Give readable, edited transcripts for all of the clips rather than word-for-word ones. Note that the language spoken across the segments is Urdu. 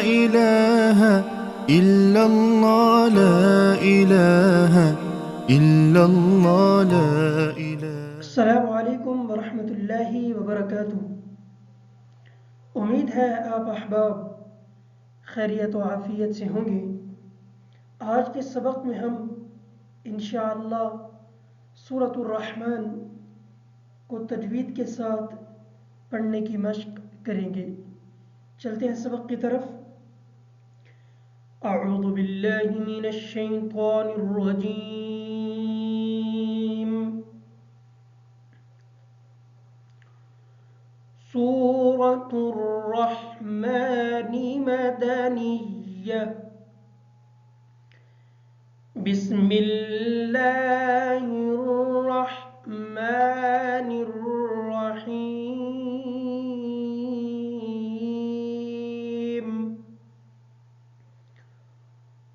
إله إلا الله لا إله إلا الله لا إله. السلام علیکم ورحمۃ اللہ وبرکاتہ۔ امید ہے آپ احباب خیریت و عافیت سے ہوں گے۔ آج کے سبق میں ہم انشاءاللہ سورۃ الرحمن کو تجوید کے ساتھ پڑھنے کی مشق کریں گے۔ چلتے ہیں سبق کی طرف۔ اعوذ باللہ من الشیطان الرجیم۔ سورة الرحمن مدنية۔ بسم الله الرحمن الرحيم۔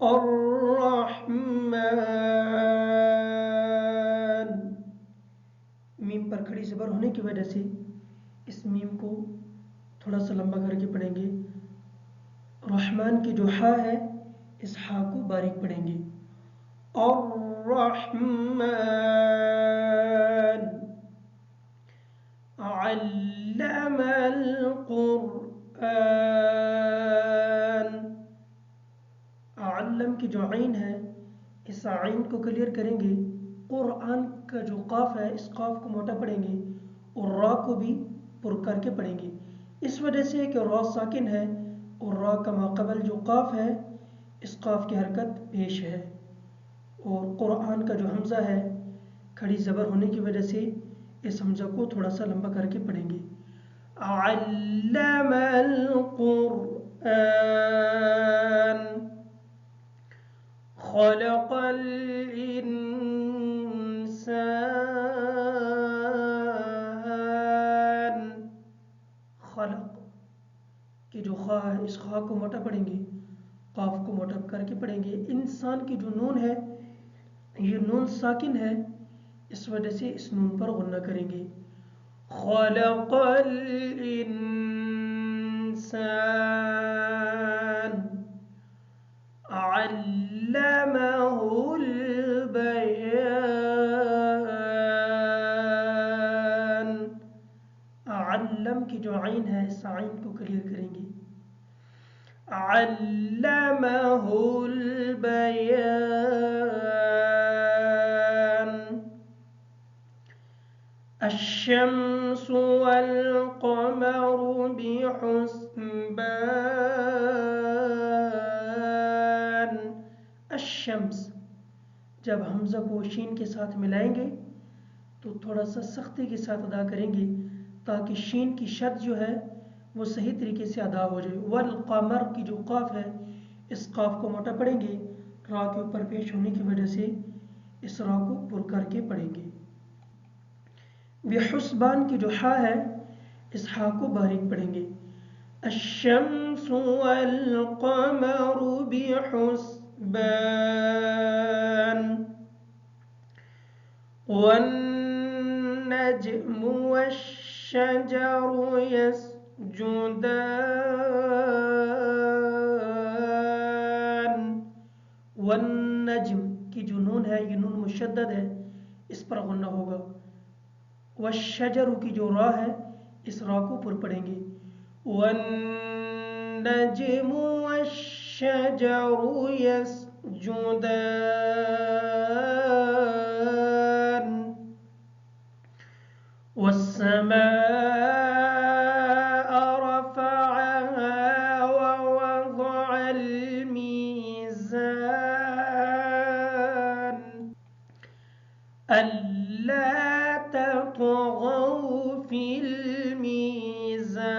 الرحمن، میم پر کھڑی زبر ہونے کی وجہ سے اس میم کو تھوڑا سا لمبا کر کے پڑھیں گے۔ رحمان کی جو ہا ہے اس ہا کو باریک پڑھیں گے۔ الرحمن علم القرآن۔ علم کی جو عین ہے اس عین کو کلیئر کریں گے۔ قرآن کا جو قاف ہے اس قاف کو موٹا پڑھیں گے اور را کو بھی پر کر کے پڑھیں گے، اس وجہ سے کہ را ساکن ہے اور را کا ماقبل جو قاف ہے اس قاف کی حرکت پیش ہے، اور قرآن کا جو حمزہ ہے کھڑی زبر ہونے کی وجہ سے اس حمزہ کو تھوڑا سا لمبا کر کے پڑھیں گے۔ علم القرآن خلق الانسان۔ خلق کی جو خا ہے اس خا کو موٹا پڑھیں گے، قاف کو موٹا کر کے پڑھیں گے۔ انسان کی جو نون ہے یہ نون ساکن ہے، اس وجہ سے اس نون پر غنہ کریں گے۔ خلق الانسان علمه البیان۔ علم کی جو عین ہے اس عین کو کلیئر کریں گے۔ علمه البیان۔ الشمس والقمر بحسبان۔ الشمس، جب حمزہ کو شین کے ساتھ ملائیں گے تو تھوڑا سا سختی کے ساتھ ادا کریں گے تاکہ شین کی شد جو ہے وہ صحیح طریقے سے ادا ہو جائے۔ والقمر کی جو قاف ہے اس قاف کو موٹا پڑھیں گے، را کے اوپر پیش ہونے کی وجہ سے اس را کو پر کر کے پڑھیں گے۔ بحسبان کی جو ہا ہے اس ہا کو باریک پڑھیں گے۔ الشمس والقمر بحسبان۔ والنجم والشجر يسجدان۔ والنجم کی جو نون ہے یہ نون مشدد ہے، اس پر غنہ ہوگا۔ والشجر کی جو را ہے اس را کو پر پڑھیں گے۔ والنجم والشجر يسجدان۔ والسماء رفعها ووضع الميزان ألا تطغوا في الميزان۔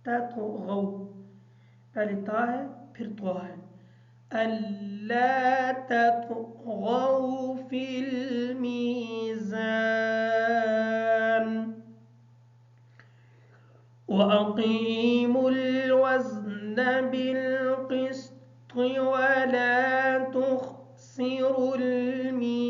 تطغوا، پہلے تا ہے پھر تو ہے۔ ألا تطغوا في الميزان وأقيموا الوزن بالقسط ولا تخسروا الميزان۔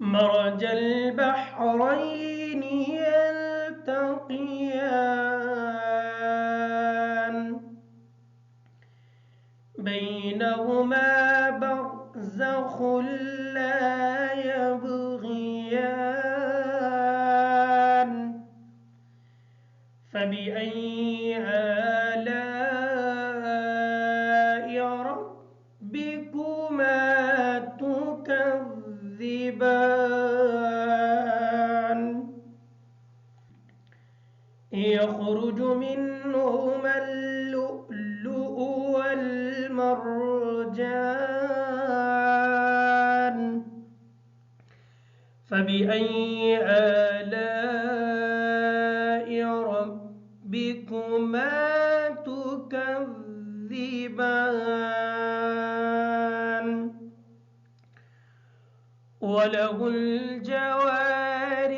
مرج البحرين يلتقيان بينهما برزخ لا يبغيان فبأي آلاء ربكما تكذبان يخرج منهما اللؤلؤ والمرجان فبأي آلاء ربكما تكذبان وله الجوار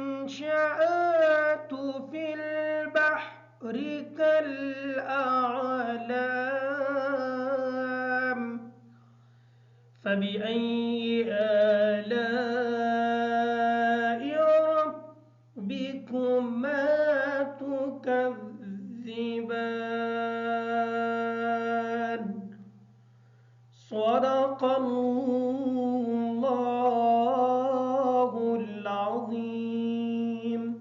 المنشآت في البحر كالأعلام فبأي آلاء ربكما تكذبان صدق الله